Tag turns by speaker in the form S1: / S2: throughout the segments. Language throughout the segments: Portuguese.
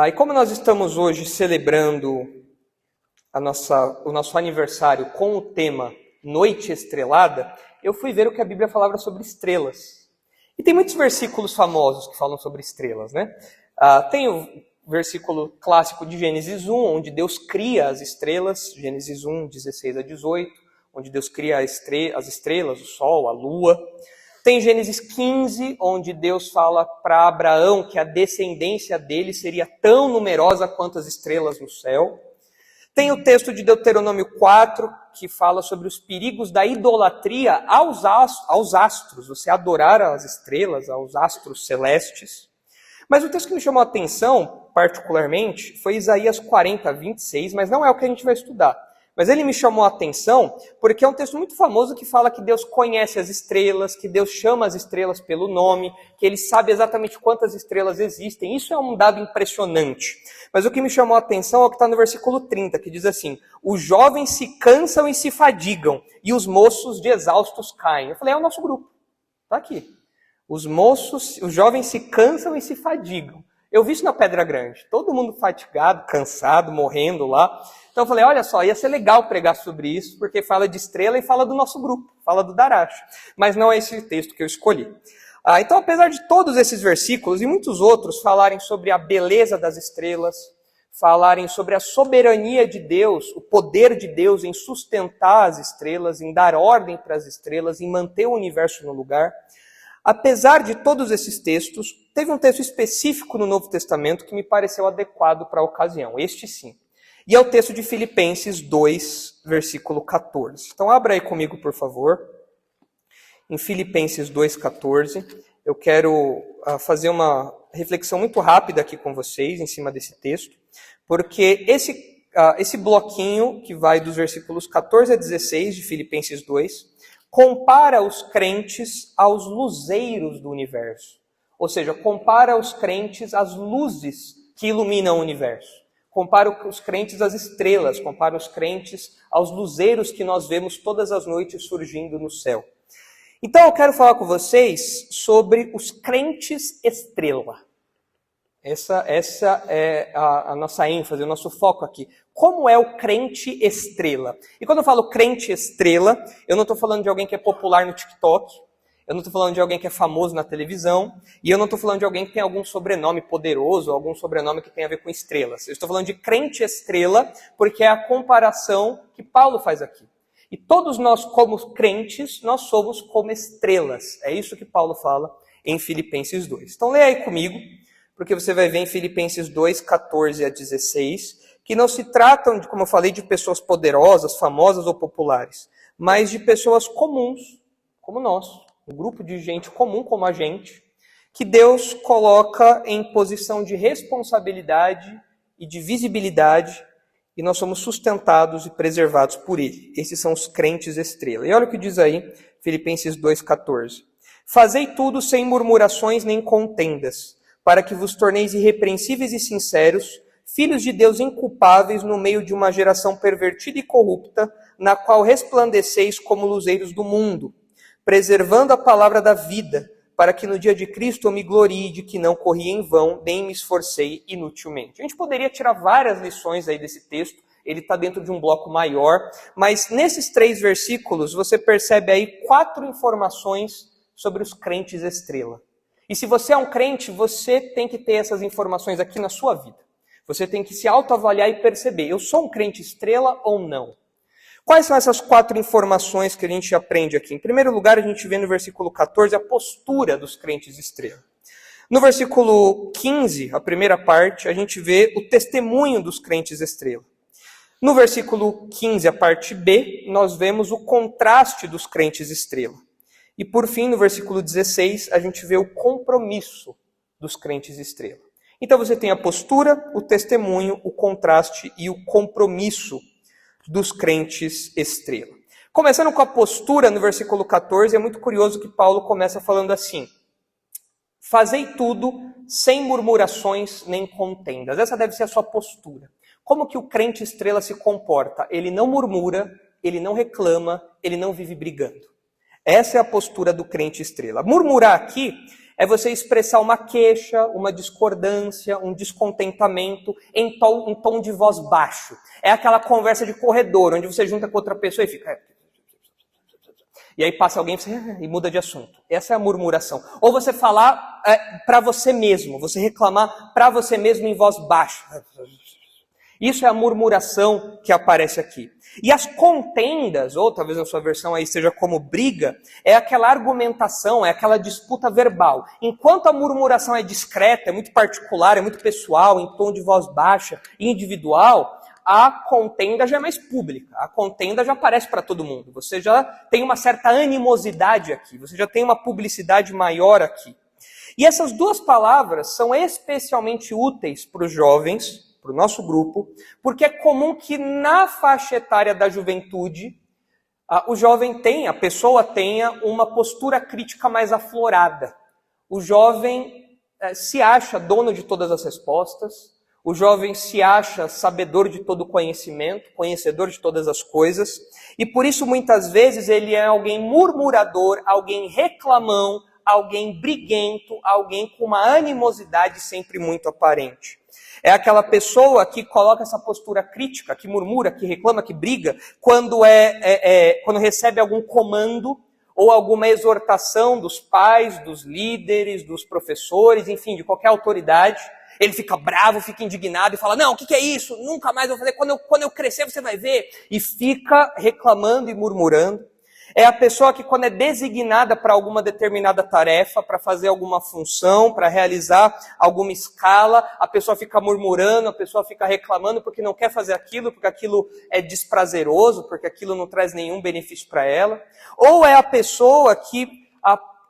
S1: E como nós estamos hoje celebrando o nosso aniversário com o tema Noite Estrelada, eu fui ver o que a Bíblia falava sobre estrelas. E tem muitos versículos famosos que falam sobre estrelas, né? Tem o versículo clássico de Gênesis 1, onde Deus cria as estrelas, Gênesis 1, 16 a 18, onde Deus cria as estrelas, o sol, a lua. Tem Gênesis 15, onde Deus fala para Abraão que a descendência dele seria tão numerosa quanto as estrelas no céu. Tem o texto de Deuteronômio 4, que fala sobre os perigos da idolatria aos astros, você adorar as estrelas, aos astros celestes. Mas o texto que me chamou a atenção, particularmente, foi Isaías 40, 26, mas não é o que a gente vai estudar. Mas ele me chamou a atenção porque é um texto muito famoso que fala que Deus conhece as estrelas, que Deus chama as estrelas pelo nome, que ele sabe exatamente quantas estrelas existem. Isso é um dado impressionante. Mas o que me chamou a atenção é o que está no versículo 30, que diz assim: os jovens se cansam e se fadigam, e os moços de exaustos caem. Eu falei, é o nosso grupo. Está aqui. Os jovens se cansam e se fadigam. Eu vi isso na Pedra Grande. Todo mundo fatigado, cansado, morrendo lá. Então eu falei, olha só, ia ser legal pregar sobre isso, porque fala de estrela e fala do nosso grupo, fala do Darash. Mas não é esse texto que eu escolhi. Então, apesar de todos esses versículos e muitos outros falarem sobre a beleza das estrelas, falarem sobre a soberania de Deus, o poder de Deus em sustentar as estrelas, em dar ordem para as estrelas, em manter o universo no lugar, apesar de todos esses textos, teve um texto específico no Novo Testamento que me pareceu adequado para a ocasião. Este sim. E é o texto de Filipenses 2, versículo 14. Então abra aí comigo, por favor. Em Filipenses 2,14, eu quero fazer uma reflexão muito rápida aqui com vocês em cima desse texto, porque esse bloquinho que vai dos versículos 14 a 16 de Filipenses 2, compara os crentes aos luzeiros do universo. Ou seja, compara os crentes às luzes que iluminam o universo. Compara os crentes às estrelas, compara os crentes aos luzeiros que nós vemos todas as noites surgindo no céu. Então eu quero falar com vocês sobre os crentes estrela. Essa é a nossa ênfase, o nosso foco aqui. Como é o crente estrela? E quando eu falo crente estrela, eu não estou falando de alguém que é popular no TikTok, eu não estou falando de alguém que é famoso na televisão, e eu não estou falando de alguém que tem algum sobrenome poderoso, algum sobrenome que tem a ver com estrelas. Eu estou falando de crente estrela, porque é a comparação que Paulo faz aqui. E todos nós, como crentes, nós somos como estrelas. É isso que Paulo fala em Filipenses 2. Então leia aí comigo, porque você vai ver em Filipenses 2, 14 a 16, que não se tratam, como eu falei, de pessoas poderosas, famosas ou populares, mas de pessoas comuns, como nós. Um grupo de gente comum como a gente, que Deus coloca em posição de responsabilidade e de visibilidade, e nós somos sustentados e preservados por Ele. Esses são os crentes estrela. E olha o que diz aí, Filipenses 2,14. Fazei tudo sem murmurações nem contendas, para que vos torneis irrepreensíveis e sinceros, filhos de Deus inculpáveis no meio de uma geração pervertida e corrupta, na qual resplandeceis como luzeiros do mundo, preservando a palavra da vida, para que no dia de Cristo eu me glorie de que não corri em vão, nem me esforcei inutilmente. A gente poderia tirar várias lições aí desse texto, ele está dentro de um bloco maior, mas nesses 3 versículos você percebe aí 4 informações sobre os crentes estrela. E se você é um crente, você tem que ter essas informações aqui na sua vida. Você tem que se autoavaliar e perceber, eu sou um crente estrela ou não? Quais são essas 4 informações que a gente aprende aqui? Em primeiro lugar, a gente vê no versículo 14 a postura dos crentes estrela. No versículo 15, a primeira parte, a gente vê o testemunho dos crentes estrela. No versículo 15, a parte B, nós vemos o contraste dos crentes estrela. E por fim, no versículo 16, a gente vê o compromisso dos crentes estrela. Então você tem a postura, o testemunho, o contraste e o compromisso dos crentes estrela. Começando com a postura, no versículo 14, é muito curioso que Paulo começa falando assim: fazei tudo sem murmurações nem contendas. Essa deve ser a sua postura. Como que o crente estrela se comporta? Ele não murmura, ele não reclama, ele não vive brigando. Essa é a postura do crente estrela. Murmurar aqui É você expressar uma queixa, uma discordância, um descontentamento em tom de voz baixo. É aquela conversa de corredor, onde você junta com outra pessoa e fica... E aí passa alguém e muda de assunto. Essa é a murmuração. Ou você falar para você mesmo, você reclamar para você mesmo em voz baixa. Isso é a murmuração que aparece aqui. E as contendas, ou talvez na sua versão aí seja como briga, é aquela argumentação, é aquela disputa verbal. Enquanto a murmuração é discreta, é muito particular, é muito pessoal, em tom de voz baixa, individual, a contenda já é mais pública. A contenda já aparece para todo mundo. Você já tem uma certa animosidade aqui, você já tem uma publicidade maior aqui. E essas duas palavras são especialmente úteis para os jovens, para o nosso grupo, porque é comum que na faixa etária da juventude, o jovem tenha, a pessoa tenha uma postura crítica mais aflorada. O jovem se acha dono de todas as respostas, o jovem se acha sabedor de todo o conhecimento, conhecedor de todas as coisas, e por isso muitas vezes ele é alguém murmurador, alguém reclamão, alguém briguento, alguém com uma animosidade sempre muito aparente. É aquela pessoa que coloca essa postura crítica, que murmura, que reclama, que briga, quando recebe algum comando ou alguma exortação dos pais, dos líderes, dos professores, enfim, de qualquer autoridade. Ele fica bravo, fica indignado e fala, não, o que é isso? Nunca mais vou fazer, quando eu crescer você vai ver. E fica reclamando e murmurando. É a pessoa que quando é designada para alguma determinada tarefa, para fazer alguma função, para realizar alguma escala, a pessoa fica murmurando, a pessoa fica reclamando porque não quer fazer aquilo, porque aquilo é desprazeroso, porque aquilo não traz nenhum benefício para ela. Ou é a pessoa que,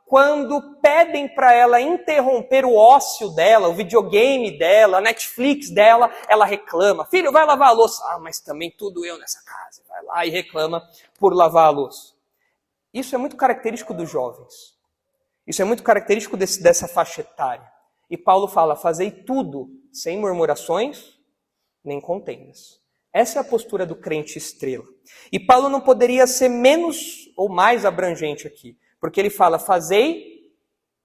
S1: quando pedem para ela interromper o ócio dela, o videogame dela, a Netflix dela, ela reclama. Filho, vai lavar a louça. Ah, mas também tudo eu nessa casa. Vai lá e reclama por lavar a louça. Isso é muito característico dos jovens. Isso é muito característico dessa faixa etária. E Paulo fala, fazei tudo sem murmurações nem contendas. Essa é a postura do crente estrela. E Paulo não poderia ser menos ou mais abrangente aqui. Porque ele fala, fazei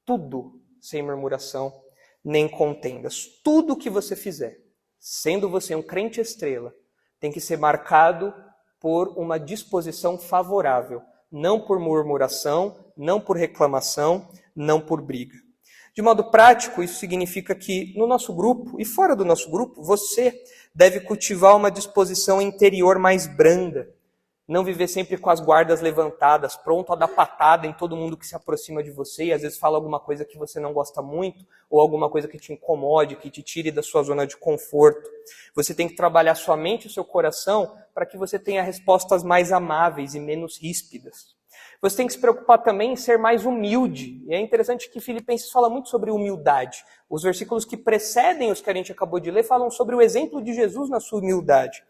S1: tudo sem murmuração nem contendas. Tudo o que você fizer, sendo você um crente estrela, tem que ser marcado por uma disposição favorável. Não por murmuração, não por reclamação, não por briga. De modo prático, isso significa que no nosso grupo e fora do nosso grupo, você deve cultivar uma disposição interior mais branda. Não viver sempre com as guardas levantadas, pronto a dar patada em todo mundo que se aproxima de você e às vezes fala alguma coisa que você não gosta muito ou alguma coisa que te incomode, que te tire da sua zona de conforto. Você tem que trabalhar sua mente e o seu coração para que você tenha respostas mais amáveis e menos ríspidas. Você tem que se preocupar também em ser mais humilde. E é interessante que Filipenses fala muito sobre humildade. Os versículos que precedem os que a gente acabou de ler falam sobre o exemplo de Jesus na sua humildade.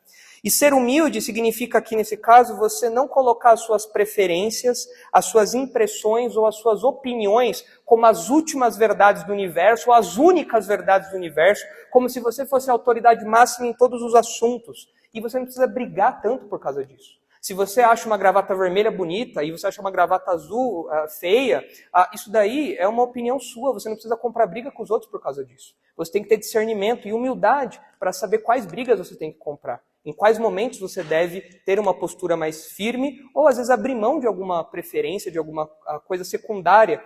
S1: E ser humilde significa aqui, nesse caso, você não colocar as suas preferências, as suas impressões ou as suas opiniões como as últimas verdades do universo ou as únicas verdades do universo, como se você fosse a autoridade máxima em todos os assuntos. E você não precisa brigar tanto por causa disso. Se você acha uma gravata vermelha bonita e você acha uma gravata azul feia, isso daí é uma opinião sua, você não precisa comprar briga com os outros por causa disso. Você tem que ter discernimento e humildade para saber quais brigas você tem que comprar. Em quais momentos você deve ter uma postura mais firme ou às vezes abrir mão de alguma preferência, de alguma coisa secundária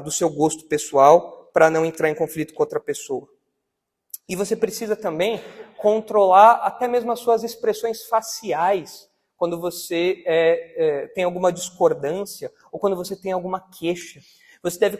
S1: do seu gosto pessoal para não entrar em conflito com outra pessoa. E você precisa também controlar até mesmo as suas expressões faciais quando você tem alguma discordância ou quando você tem alguma queixa. Você deve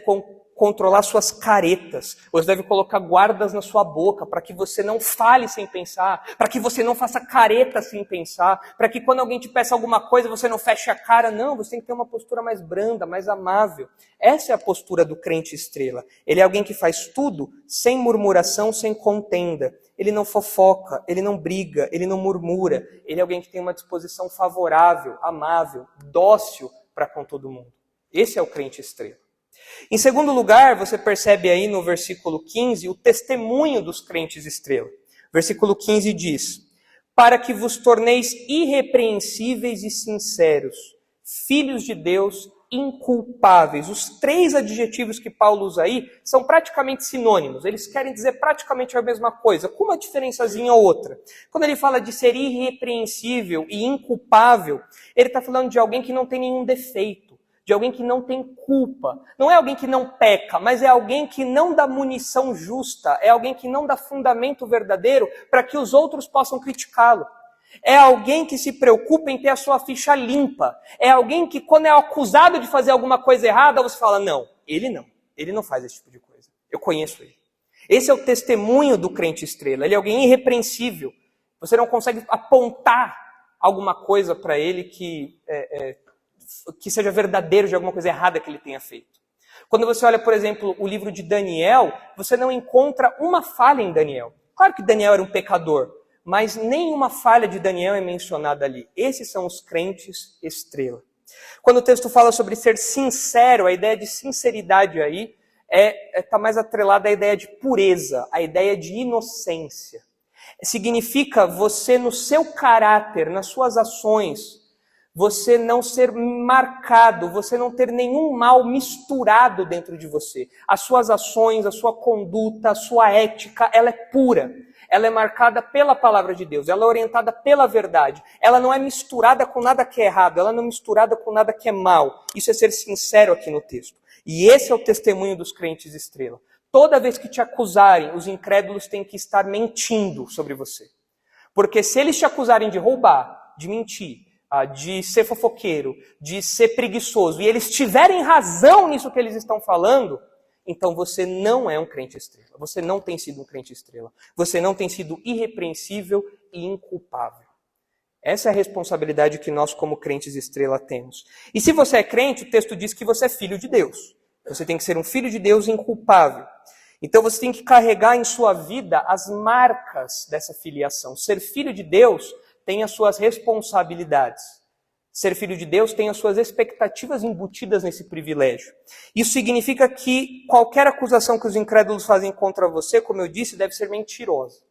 S1: controlar suas caretas. Você deve colocar guardas na sua boca para que você não fale sem pensar, para que você não faça careta sem pensar, para que quando alguém te peça alguma coisa você não feche a cara. Não, você tem que ter uma postura mais branda, mais amável. Essa é a postura do crente estrela. Ele é alguém que faz tudo sem murmuração, sem contenda. Ele não fofoca, ele não briga, ele não murmura. Ele é alguém que tem uma disposição favorável, amável, dócil para com todo mundo. Esse é o crente estrela. Em segundo lugar, você percebe aí no versículo 15 o testemunho dos crentes estrela. Versículo 15 diz, para que vos torneis irrepreensíveis e sinceros, filhos de Deus, inculpáveis. Os 3 adjetivos que Paulo usa aí são praticamente sinônimos. Eles querem dizer praticamente a mesma coisa, com uma diferençazinha ou outra. Quando ele fala de ser irrepreensível e inculpável, ele está falando de alguém que não tem nenhum defeito, de alguém que não tem culpa. Não é alguém que não peca, mas é alguém que não dá munição justa, é alguém que não dá fundamento verdadeiro para que os outros possam criticá-lo. É alguém que se preocupa em ter a sua ficha limpa. É alguém que, quando é acusado de fazer alguma coisa errada, você fala, não. Ele não faz esse tipo de coisa. Eu conheço ele. Esse é o testemunho do crente estrela. Ele é alguém irrepreensível. Você não consegue apontar alguma coisa para ele que seja verdadeiro de alguma coisa errada que ele tenha feito. Quando você olha, por exemplo, o livro de Daniel, você não encontra uma falha em Daniel. Claro que Daniel era um pecador, mas nenhuma falha de Daniel é mencionada ali. Esses são os crentes estrela. Quando o texto fala sobre ser sincero, a ideia de sinceridade aí está mais atrelada à ideia de pureza, à ideia de inocência. Significa você, no seu caráter, nas suas ações, você não ser marcado, você não ter nenhum mal misturado dentro de você. As suas ações, a sua conduta, a sua ética, ela é pura. Ela é marcada pela palavra de Deus, ela é orientada pela verdade. Ela não é misturada com nada que é errado, ela não é misturada com nada que é mal. Isso é ser sincero aqui no texto. E esse é o testemunho dos crentes estrela. Toda vez que te acusarem, os incrédulos têm que estar mentindo sobre você. Porque se eles te acusarem de roubar, de mentir, de ser fofoqueiro, de ser preguiçoso, e eles tiverem razão nisso que eles estão falando, então você não é um crente estrela. Você não tem sido um crente estrela. Você não tem sido irrepreensível e inculpável. Essa é a responsabilidade que nós, como crentes estrela, temos. E se você é crente, o texto diz que você é filho de Deus. Você tem que ser um filho de Deus inculpável. Então você tem que carregar em sua vida as marcas dessa filiação. Ser filho de Deus tem as suas responsabilidades. Ser filho de Deus tem as suas expectativas embutidas nesse privilégio. Isso significa que qualquer acusação que os incrédulos fazem contra você, como eu disse, deve ser mentirosa.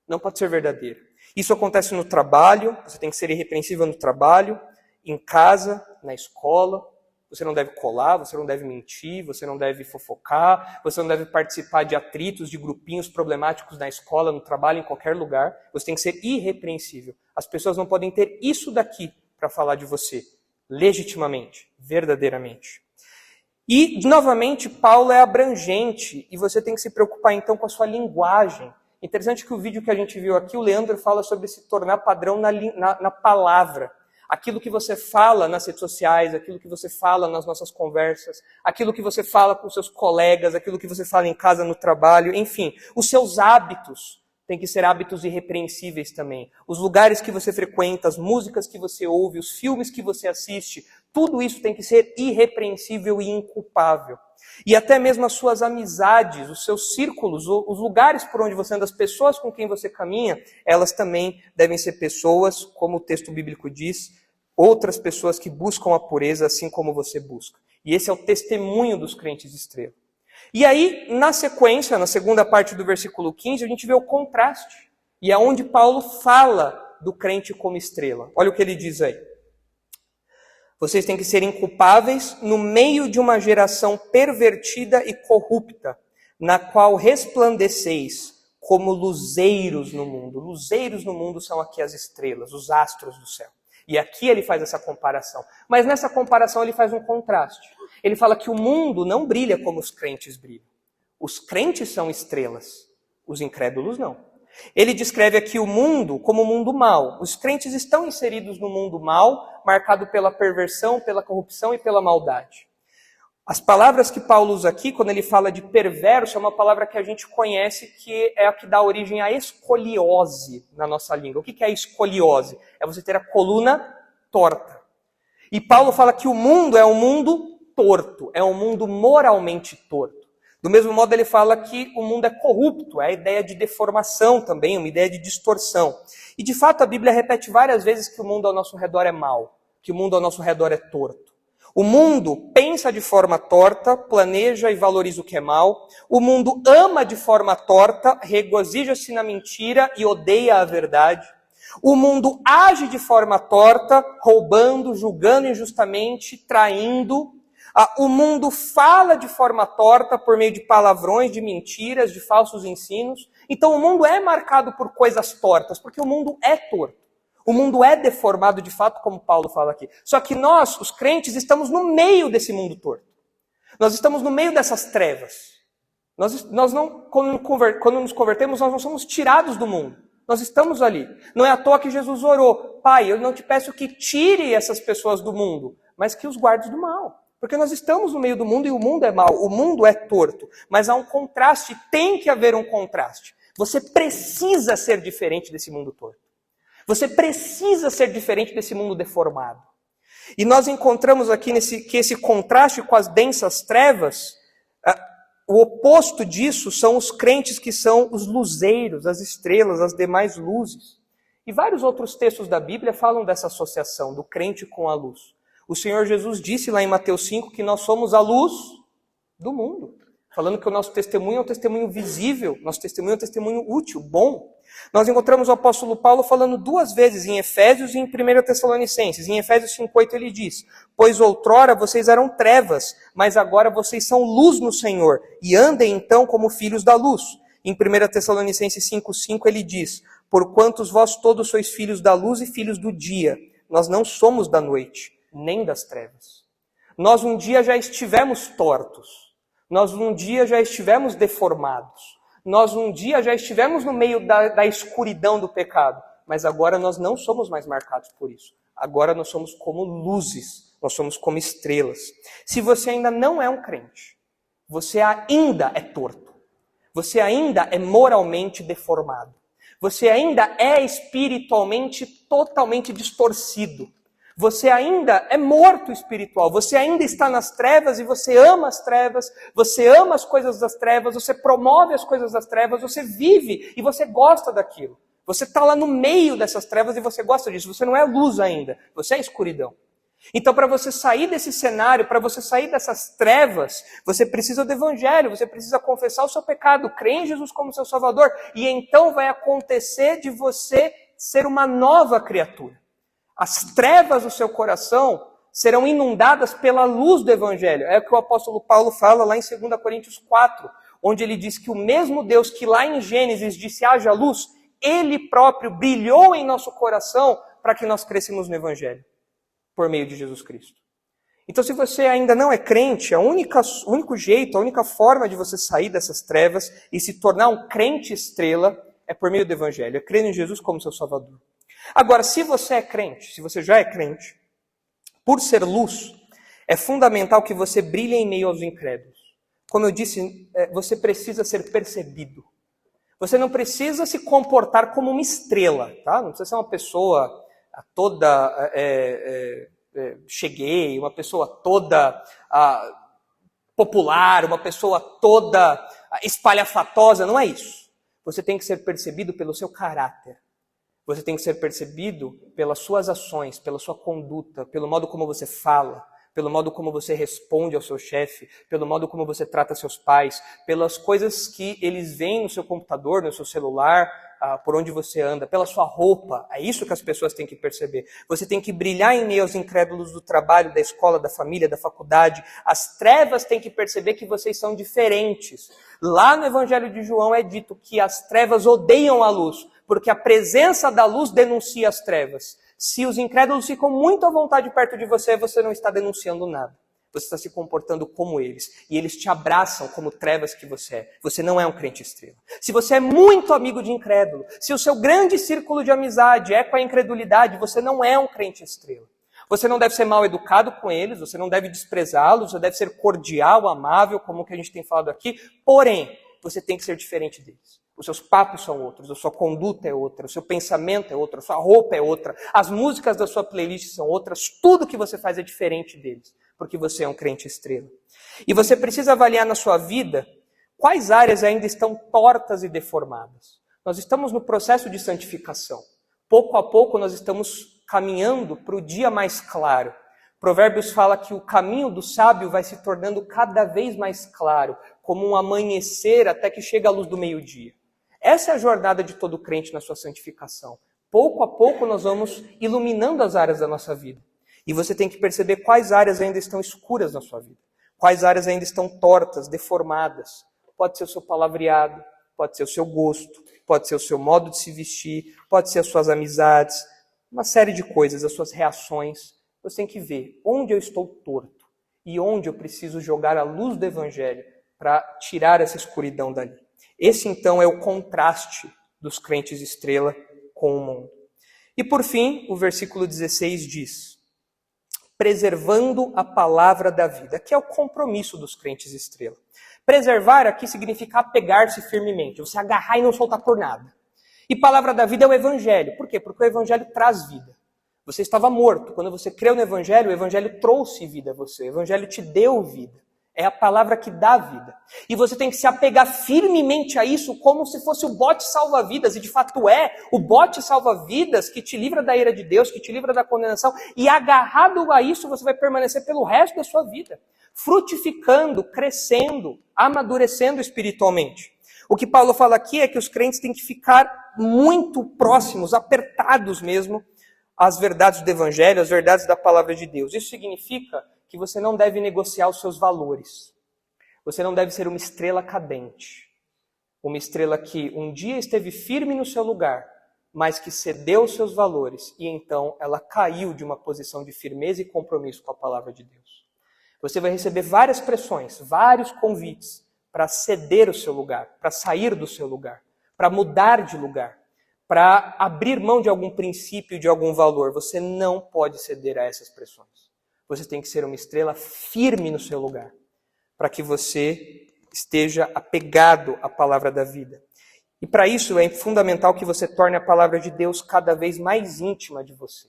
S1: Não pode ser verdadeira. Isso acontece no trabalho, você tem que ser irrepreensível no trabalho, em casa, na escola. Você não deve colar, você não deve mentir, você não deve fofocar, você não deve participar de atritos, de grupinhos problemáticos na escola, no trabalho, em qualquer lugar. Você tem que ser irrepreensível. As pessoas não podem ter isso daqui para falar de você, legitimamente, verdadeiramente. E, novamente, Paulo é abrangente e você tem que se preocupar, então, com a sua linguagem. Interessante que o vídeo que a gente viu aqui, o Leandro fala sobre se tornar padrão na palavra. Aquilo que você fala nas redes sociais, aquilo que você fala nas nossas conversas, aquilo que você fala com seus colegas, aquilo que você fala em casa, no trabalho, enfim, os seus hábitos têm que ser hábitos irrepreensíveis também. Os lugares que você frequenta, as músicas que você ouve, os filmes que você assiste, tudo isso tem que ser irrepreensível e inculpável. E até mesmo as suas amizades, os seus círculos, os lugares por onde você anda, as pessoas com quem você caminha, elas também devem ser pessoas, como o texto bíblico diz, outras pessoas que buscam a pureza assim como você busca. E esse é o testemunho dos crentes estrela. E aí, na sequência, na segunda parte do versículo 15, a gente vê o contraste. E é onde Paulo fala do crente como estrela. Olha o que ele diz aí. Vocês têm que ser inculpáveis no meio de uma geração pervertida e corrupta, na qual resplandeceis como luzeiros no mundo. Luzeiros no mundo são aqui as estrelas, os astros do céu. E aqui ele faz essa comparação. Mas nessa comparação ele faz um contraste. Ele fala que o mundo não brilha como os crentes brilham. Os crentes são estrelas, os incrédulos não. Ele descreve aqui o mundo como um mundo mau. Os crentes estão inseridos no mundo mau, marcado pela perversão, pela corrupção e pela maldade. As palavras que Paulo usa aqui, quando ele fala de perverso, é uma palavra que a gente conhece, que é a que dá origem à escoliose na nossa língua. O que é a escoliose? É você ter a coluna torta. E Paulo fala que o mundo é um mundo torto, é um mundo moralmente torto. Do mesmo modo, ele fala que o mundo é corrupto, é a ideia de deformação também, uma ideia de distorção. E, de fato, a Bíblia repete várias vezes que o mundo ao nosso redor é mau, que o mundo ao nosso redor é torto. O mundo pensa de forma torta, planeja e valoriza o que é mal. O mundo ama de forma torta, regozija-se na mentira e odeia a verdade. O mundo age de forma torta, roubando, julgando injustamente, traindo. O mundo fala de forma torta por meio de palavrões, de mentiras, de falsos ensinos. Então o mundo é marcado por coisas tortas, porque o mundo é torto. O mundo é deformado de fato, como Paulo fala aqui. Só que nós, os crentes, estamos no meio desse mundo torto. Nós estamos no meio dessas trevas. Nós não, quando nos convertemos, nós não somos tirados do mundo. Nós estamos ali. Não é à toa que Jesus orou: Pai, eu não te peço que tire essas pessoas do mundo, mas que os guardes do mal. Porque nós estamos no meio do mundo e o mundo é mau, o mundo é torto. Mas há um contraste, tem que haver um contraste. Você precisa ser diferente desse mundo torto. Você precisa ser diferente desse mundo deformado. E nós encontramos aqui que esse contraste com as densas trevas, o oposto disso são os crentes que são os luzeiros, as estrelas, as demais luzes. E vários outros textos da Bíblia falam dessa associação do crente com a luz. O Senhor Jesus disse lá em Mateus 5 que nós somos a luz do mundo. Falando que o nosso testemunho é um testemunho visível, nosso testemunho é um testemunho útil, bom. Nós encontramos o apóstolo Paulo falando 2 vezes em Efésios e em 1 Tessalonicenses. Em Efésios 5,8 ele diz: Pois outrora vocês eram trevas, mas agora vocês são luz no Senhor, e andem então como filhos da luz. Em 1 Tessalonicenses 5,5 ele diz: Porquanto vós todos sois filhos da luz e filhos do dia, nós não somos da noite, nem das trevas. Nós um dia já estivemos tortos. Nós um dia já estivemos deformados. Nós um dia já estivemos no meio da escuridão do pecado. Mas agora nós não somos mais marcados por isso. Agora nós somos como luzes. Nós somos como estrelas. Se você ainda não é um crente, você ainda é torto. Você ainda é moralmente deformado. Você ainda é espiritualmente totalmente distorcido. Você ainda é morto espiritual, você ainda está nas trevas e você ama as trevas, você ama as coisas das trevas, você promove as coisas das trevas, você vive e você gosta daquilo. Você está lá no meio dessas trevas e você gosta disso, você não é luz ainda, você é escuridão. Então para você sair desse cenário, para você sair dessas trevas, você precisa do evangelho, você precisa confessar o seu pecado, crer em Jesus como seu Salvador, e então vai acontecer de você ser uma nova criatura. As trevas do seu coração serão inundadas pela luz do Evangelho. É o que o apóstolo Paulo fala lá em 2 Coríntios 4, onde ele diz que o mesmo Deus que lá em Gênesis disse haja luz, ele próprio brilhou em nosso coração para que nós crescêssemos no Evangelho, por meio de Jesus Cristo. Então se você ainda não é crente, o único jeito, a única forma de você sair dessas trevas e se tornar um crente estrela é por meio do Evangelho, é crer em Jesus como seu Salvador. Agora, se você é crente, se você já é crente, por ser luz, é fundamental que você brilhe em meio aos incrédulos. Como eu disse, você precisa ser percebido. Você não precisa se comportar como uma estrela, tá? Não precisa ser uma pessoa toda cheguei, uma pessoa toda popular, uma pessoa toda espalhafatosa, não é isso. Você tem que ser percebido pelo seu caráter. Você tem que ser percebido pelas suas ações, pela sua conduta, pelo modo como você fala, pelo modo como você responde ao seu chefe, pelo modo como você trata seus pais, pelas coisas que eles veem no seu computador, no seu celular, por onde você anda, pela sua roupa. É isso que as pessoas têm que perceber. Você tem que brilhar em meio aos incrédulos do trabalho, da escola, da família, da faculdade. As trevas têm que perceber que vocês são diferentes. Lá no Evangelho de João é dito que as trevas odeiam a luz, porque a presença da luz denuncia as trevas. Se os incrédulos ficam muito à vontade perto de você, você não está denunciando nada. Você está se comportando como eles. E eles te abraçam como trevas que você é. Você não é um crente estrela. Se você é muito amigo de incrédulo, se o seu grande círculo de amizade é com a incredulidade, você não é um crente estrela. Você não deve ser mal educado com eles, você não deve desprezá-los, você deve ser cordial, amável, como o que a gente tem falado aqui. Porém, você tem que ser diferente deles. Os seus papos são outros, a sua conduta é outra, o seu pensamento é outro, a sua roupa é outra, as músicas da sua playlist são outras, tudo que você faz é diferente deles, porque você é um crente estrela. E você precisa avaliar na sua vida quais áreas ainda estão tortas e deformadas. Nós estamos no processo de santificação. Pouco a pouco nós estamos caminhando para o dia mais claro. Provérbios fala que o caminho do sábio vai se tornando cada vez mais claro, como um amanhecer até que chega a luz do meio-dia. Essa é a jornada de todo crente na sua santificação. Pouco a pouco nós vamos iluminando as áreas da nossa vida. E você tem que perceber quais áreas ainda estão escuras na sua vida. Quais áreas ainda estão tortas, deformadas? Pode ser o seu palavreado, pode ser o seu gosto, pode ser o seu modo de se vestir, pode ser as suas amizades, uma série de coisas, as suas reações. Você tem que ver onde eu estou torto e onde eu preciso jogar a luz do Evangelho para tirar essa escuridão dali. Esse, então, é o contraste dos crentes estrela com o mundo. E, por fim, o versículo 16 diz: preservando a palavra da vida, que é o compromisso dos crentes estrela. Preservar aqui significa apegar-se firmemente, você agarrar e não soltar por nada. E palavra da vida é o Evangelho. Por quê? Porque o Evangelho traz vida. Você estava morto. Quando você creu no Evangelho, o Evangelho trouxe vida a você. O Evangelho te deu vida. É a palavra que dá vida. E você tem que se apegar firmemente a isso como se fosse o bote salva-vidas. E de fato é o bote salva-vidas que te livra da ira de Deus, que te livra da condenação. E agarrado a isso, você vai permanecer pelo resto da sua vida. Frutificando, crescendo, amadurecendo espiritualmente. O que Paulo fala aqui é que os crentes têm que ficar muito próximos, apertados mesmo, às verdades do Evangelho, às verdades da palavra de Deus. Isso significa que você não deve negociar os seus valores. Você não deve ser uma estrela cadente. Uma estrela que um dia esteve firme no seu lugar, mas que cedeu os seus valores e então ela caiu de uma posição de firmeza e compromisso com a palavra de Deus. Você vai receber várias pressões, vários convites para ceder o seu lugar, para sair do seu lugar, para mudar de lugar, para abrir mão de algum princípio, de algum valor. Você não pode ceder a essas pressões. Você tem que ser uma estrela firme no seu lugar, para que você esteja apegado à palavra da vida. E para isso é fundamental que você torne a palavra de Deus cada vez mais íntima de você.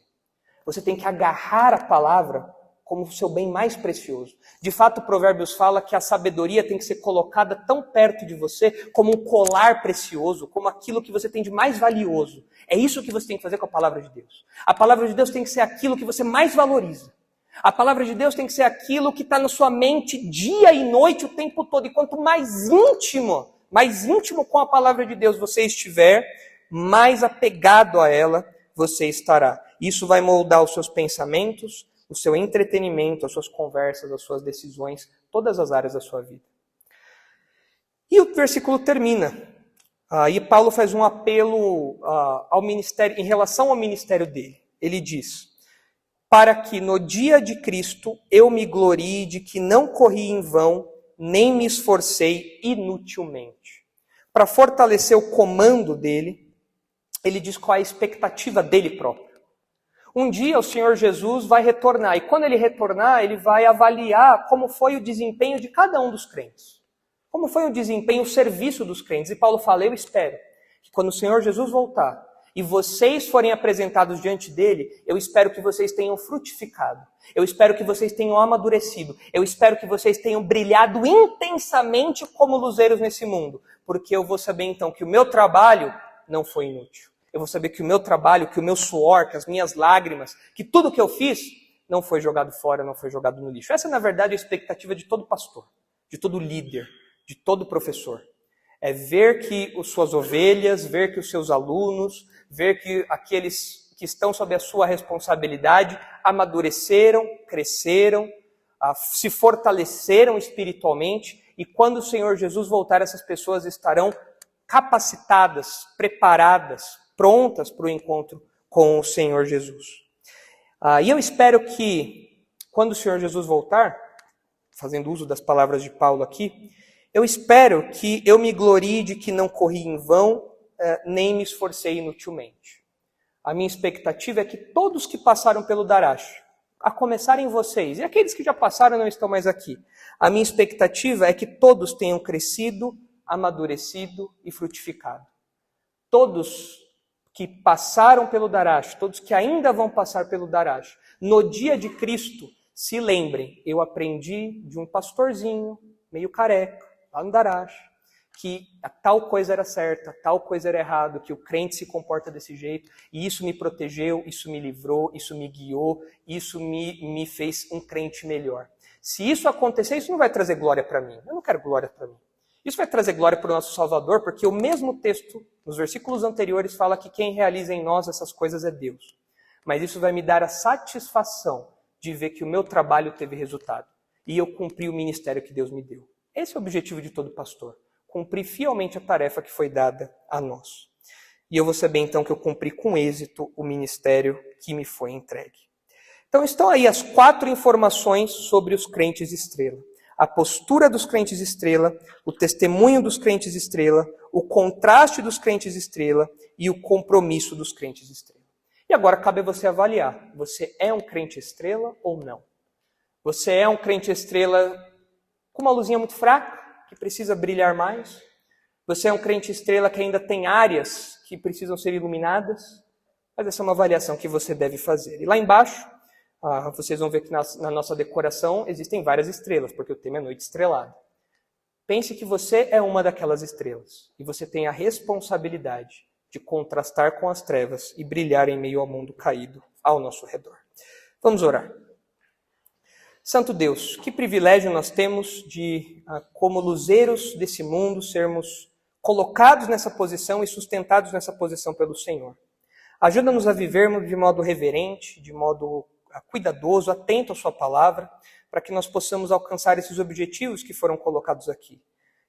S1: Você tem que agarrar a palavra como o seu bem mais precioso. De fato, Provérbios fala que a sabedoria tem que ser colocada tão perto de você como um colar precioso, como aquilo que você tem de mais valioso. É isso que você tem que fazer com a palavra de Deus. A palavra de Deus tem que ser aquilo que você mais valoriza. A palavra de Deus tem que ser aquilo que está na sua mente dia e noite o tempo todo. E quanto mais íntimo com a palavra de Deus você estiver, mais apegado a ela você estará. Isso vai moldar os seus pensamentos, o seu entretenimento, as suas conversas, as suas decisões, todas as áreas da sua vida. E o versículo termina. E Paulo faz um apelo ao ministério, em relação ao ministério dele. Ele diz: para que no dia de Cristo eu me glorie de que não corri em vão, nem me esforcei inutilmente. Para fortalecer o comando dele, ele diz qual é a expectativa dele próprio. Um dia o Senhor Jesus vai retornar, e quando ele retornar, ele vai avaliar como foi o desempenho de cada um dos crentes. Como foi o desempenho, o serviço dos crentes. E Paulo fala: eu espero que quando o Senhor Jesus voltar, e vocês forem apresentados diante dele, eu espero que vocês tenham frutificado. Eu espero que vocês tenham amadurecido. Eu espero que vocês tenham brilhado intensamente como luzeiros nesse mundo. Porque eu vou saber então que o meu trabalho não foi inútil. Eu vou saber que o meu trabalho, que o meu suor, que as minhas lágrimas, que tudo que eu fiz não foi jogado fora, não foi jogado no lixo. Essa, na verdade, é a expectativa de todo pastor, de todo líder, de todo professor. É ver que as suas ovelhas, ver que os seus alunos, ver que aqueles que estão sob a sua responsabilidade amadureceram, cresceram, se fortaleceram espiritualmente, e quando o Senhor Jesus voltar, essas pessoas estarão capacitadas, preparadas, prontas para o encontro com o Senhor Jesus. E eu espero que, quando o Senhor Jesus voltar, fazendo uso das palavras de Paulo aqui, eu espero que eu me glorie de que não corri em vão, nem me esforcei inutilmente. A minha expectativa é que todos que passaram pelo Darash, a começar em vocês, e aqueles que já passaram não estão mais aqui, a minha expectativa é que todos tenham crescido, amadurecido e frutificado. Todos que passaram pelo Darash, todos que ainda vão passar pelo Darash, no dia de Cristo, se lembrem: eu aprendi de um pastorzinho, meio careca, lá no Darash, que a tal coisa era certa, a tal coisa era errado, que o crente se comporta desse jeito, e isso me protegeu, isso me livrou, isso me guiou, isso me fez um crente melhor. Se isso acontecer, isso não vai trazer glória para mim. Eu não quero glória para mim. Isso vai trazer glória para o nosso Salvador, porque o mesmo texto, nos versículos anteriores, fala que quem realiza em nós essas coisas é Deus. Mas isso vai me dar a satisfação de ver que o meu trabalho teve resultado. e eu cumpri o ministério que Deus me deu. Esse é o objetivo de todo pastor, cumprir fielmente a tarefa que foi dada a nós. E eu vou saber então que eu cumpri com êxito o ministério que me foi entregue. Então estão aí as 4 informações sobre os crentes estrela. A postura dos crentes estrela, o testemunho dos crentes estrela, o contraste dos crentes estrela e o compromisso dos crentes estrela. E agora cabe a você avaliar, você é um crente estrela ou não? Você é um crente estrela com uma luzinha muito fraca, que precisa brilhar mais? Você é um crente estrela que ainda tem áreas que precisam ser iluminadas? Mas essa é uma avaliação que você deve fazer. E lá embaixo, vocês vão ver que na nossa decoração existem várias estrelas, porque o tema é Noite Estrelada. Pense que você é uma daquelas estrelas, e você tem a responsabilidade de contrastar com as trevas e brilhar em meio ao mundo caído ao nosso redor. Vamos orar. Santo Deus, que privilégio nós temos de, como luzeiros desse mundo, sermos colocados nessa posição e sustentados nessa posição pelo Senhor. Ajuda-nos a vivermos de modo reverente, de modo cuidadoso, atento à sua palavra, para que nós possamos alcançar esses objetivos que foram colocados aqui.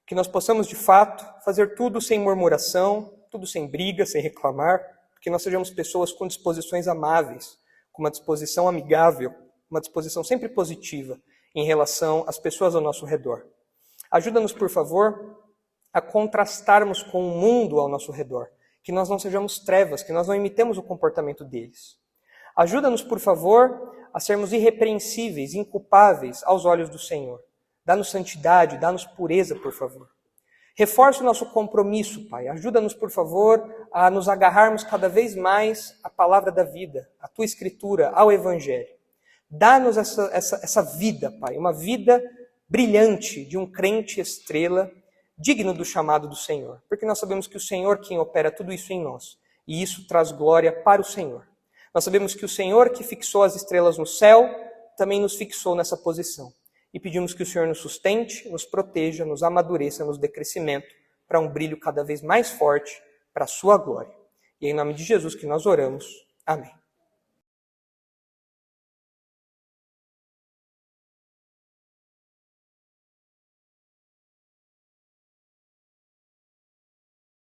S1: Que nós possamos, de fato, fazer tudo sem murmuração, tudo sem briga, sem reclamar, que nós sejamos pessoas com disposições amáveis, com uma disposição amigável, uma disposição sempre positiva em relação às pessoas ao nosso redor. Ajuda-nos, por favor, a contrastarmos com o mundo ao nosso redor, que nós não sejamos trevas, que nós não imitemos o comportamento deles. Ajuda-nos, por favor, a sermos irrepreensíveis, inculpáveis aos olhos do Senhor. Dá-nos santidade, dá-nos pureza, por favor. Reforça o nosso compromisso, Pai. Ajuda-nos, por favor, a nos agarrarmos cada vez mais à palavra da vida, à Tua Escritura, ao Evangelho. Dá-nos essa vida, Pai, uma vida brilhante de um crente estrela, digno do chamado do Senhor. Porque nós sabemos que o Senhor quem opera tudo isso em nós. E isso traz glória para o Senhor. Nós sabemos que o Senhor que fixou as estrelas no céu, também nos fixou nessa posição. E pedimos que o Senhor nos sustente, nos proteja, nos amadureça, nos dê crescimento para um brilho cada vez mais forte para a sua glória. E é em nome de Jesus que nós oramos. Amém.